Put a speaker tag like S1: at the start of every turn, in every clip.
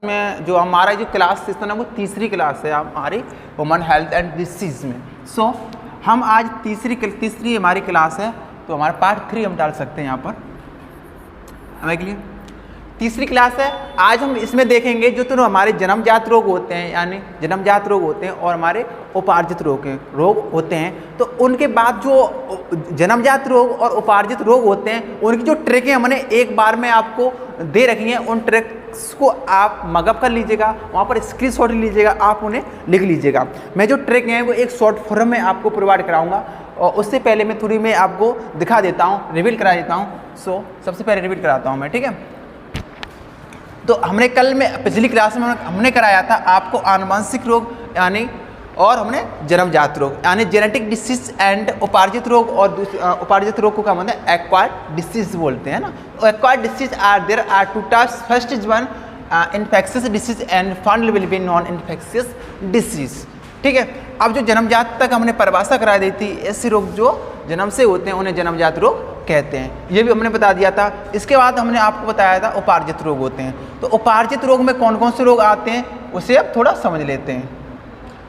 S1: में जो हमारा जो क्लास सेशन है वो तीसरी क्लास है हमारी वुमेन हेल्थ एंड डिसीज में। सो हम आज तीसरी हमारी क्लास है, तो हमारा पार्ट 3 हम डाल सकते हैं यहाँ पर हमें के लिए। तीसरी क्लास है, आज हम इसमें देखेंगे जो तो हमारे जन्मजात रोग होते हैं, यानी जन्मजात रोग होते हैं और हमारे उपार्जित रोग होते हैं। तो उनके बाद जो जन्मजात रोग और उपार्जित रोग होते हैं उनकी जो ट्रिक है हमने एक बार में आपको दे रखी हैं, उन ट्रिक्स को आप मगअप कर लीजिएगा, वहाँ पर स्क्रीनशॉट लीजिएगा, आप उन्हें लिख लीजिएगा। मैं जो ट्रिक हैं वो एक शॉर्ट फॉर्म में आपको प्रोवाइड कराऊंगा और उससे पहले मैं थोड़ी मैं आपको दिखा देता हूँ, रिवील करा देता हूँ। सो सबसे पहले रिवील कराता हूँ मैं, ठीक है। तो हमने कल में पिछली क्लास में हमने कराया था आपको आनुवंशिक रोग यानी और हमने जन्मजात रोग यानी जेनेटिक डिसीज एंड उपार्जित रोग, और उपार्जित रोग को क्या बोलते हैं एक्वायर्ड डिसीज बोलते हैं ना। Acquired disease there are two types, first is one infectious disease and finally will be non infectious disease, ठीक है। अब जो जन्मजात तक हमने परिभाषा करा दी थी, ऐसे रोग जो जन्म से होते हैं उन्हें जन्मजात रोग कहते हैं, ये भी हमने बता दिया था। इसके बाद हमने आपको बताया था उपार्जित रोग होते हैं। तो उपार्जित रोग में कौन कौन से रोग आते हैं उसे अब थोड़ा समझ लेते हैं।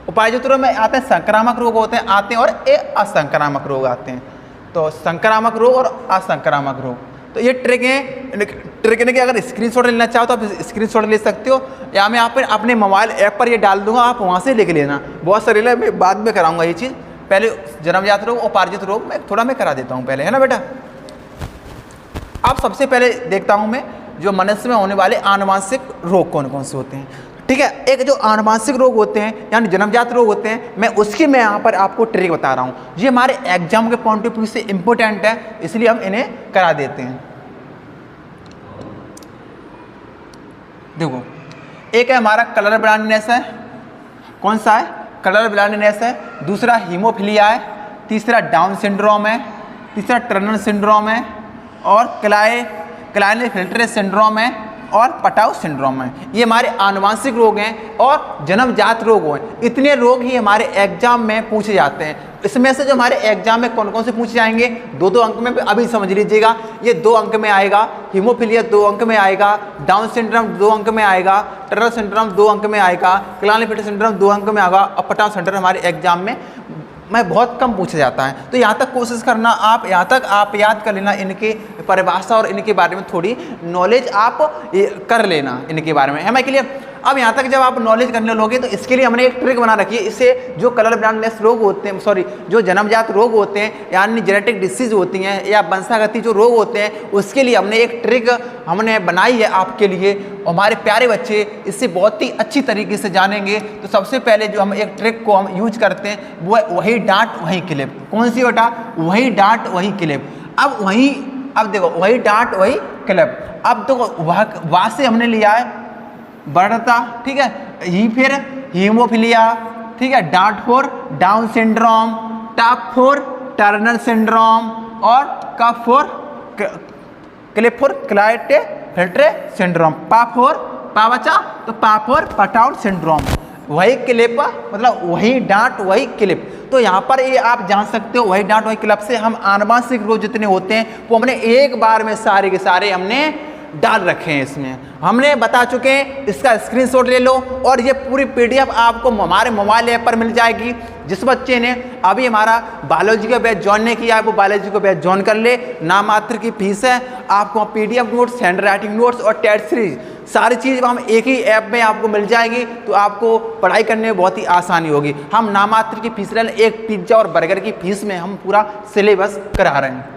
S1: उपार्जित रोग में आते हैं संक्रामक रोग होते हैं और असंक्रामक रोग आते हैं। तो संक्रामक रोग और असंक्रामक रोग, तो ये ट्रिक है कि अगर स्क्रीनशॉट लेना चाहो तो आप स्क्रीनशॉट ले सकते हो, या मैं आप अपने मोबाइल ऐप पर ये डाल दूंगा, आप वहाँ से लिख लेना। बहुत सारे मैं बाद में कराऊंगा ये चीज़, पहले जन्मजात रोग उपार्जित रोग मैं करा देता हूँ पहले, है ना बेटा। अब सबसे पहले देखता हूँ मैं जो मनुष्य में होने वाले आनुवंशिक रोग कौन कौन से होते हैं, ठीक है। एक जो आनुवंशिक रोग होते हैं यानी जन्मजात रोग होते हैं, मैं यहाँ पर आपको ट्रिक बता रहा हूँ। ये हमारे एग्जाम के पॉइंट ऑफ व्यू से इंपॉर्टेंट है, इसलिए हम इन्हें करा देते हैं। देखो, एक है हमारा कलर ब्लाइंडनेस है, कौन सा है कलर ब्लाइंडनेस है, दूसरा हीमोफीलिया है, तीसरा डाउन सिंड्रोम है, तीसरा टर्नर सिंड्रोम है, और क्लाइनेफेल्टर सिंड्रोम है, और पटाउ सिंड्रोम है। ये हमारे आनुवंशिक रोग हैं और जन्मजात रोग हैं। इतने रोग ही हमारे एग्जाम में पूछे जाते हैं। इसमें से जो हमारे एग्जाम में कौन कौन से पूछे जाएंगे 2-2 अंक में, अभी समझ लीजिएगा। ये 2 अंक में आएगा, हीमोफीलिया 2 अंक में आएगा, डाउन सिंड्रोम 2 अंक में आएगा, टर्नर सिंड्रोम 2 अंक में आएगा, क्लाइनेफेल्टर सिंड्रोम 2 अंक में आएगा, और पटाउ सिंड्रोम हमारे एग्जाम में बहुत कम पूछा जाता है। तो यहाँ तक कोशिश करना, यहाँ तक आप याद कर लेना, इनके परिभाषा और इनके बारे में थोड़ी नॉलेज आप कर लेना इनके बारे में, है मैं क्लियर। अब यहाँ तक जब आप नॉलेज करने लोगे तो इसके लिए हमने एक ट्रिक बना रखी है। इससे जो कलर ब्लाइंडनेस रोग होते हैं, जो जन्मजात रोग होते हैं यानी जेनेटिक डिसीज होती हैं या वंशागति जो रोग होते हैं, उसके लिए हमने एक ट्रिक हमने बनाई है आपके लिए। हमारे प्यारे बच्चे इससे बहुत ही अच्छी तरीके से जानेंगे। तो सबसे पहले जो हम एक ट्रिक को हम यूज करते हैं वो है वही डांट वही क्लिप। कौन सी बेटा? वही डांट वही क्लिप। अब देखो, वही डांट वही क्लिप। अब तो वहाँ से हमने लिया है बढ़ता, ठीक है, फिर हीमोफीलिया, ठीक है, डांट for Down syndrome, top for Turner syndrome, और कफ for clip for Klinefelter syndrome, पा फॉर पटाउ सिंड्रोम। वही क्लिप मतलब वही डांट वही क्लिप। तो यहाँ पर ये आप जान सकते हो, वही डांट वही क्लिप से हम आनुवंशिक रोग जितने होते हैं वो हमने एक बार में सारे के सारे हमने डाल रखे हैं। इसमें हमने बता चुके हैं, इसका स्क्रीनशॉट ले लो, और ये पूरी पीडीएफ आपको हमारे मोबाइल ऐप पर मिल जाएगी। जिस बच्चे ने अभी हमारा बायोलॉजी का बैच ज्वाइन नहीं किया है वो बायोलॉजी का बैच ज्वाइन कर ले। नाम मात्र की फीस है, आपको PDF notes, hand writing notes और टेस्ट सीरीज सारी चीज़ हम एक ही ऐप में आपको मिल जाएगी। तो आपको पढ़ाई करने में बहुत ही आसानी होगी। हम नाम मात्र की फीस ले, एक पिज्ज़ा और बर्गर की फीस में हम पूरा सिलेबस करा रहे हैं।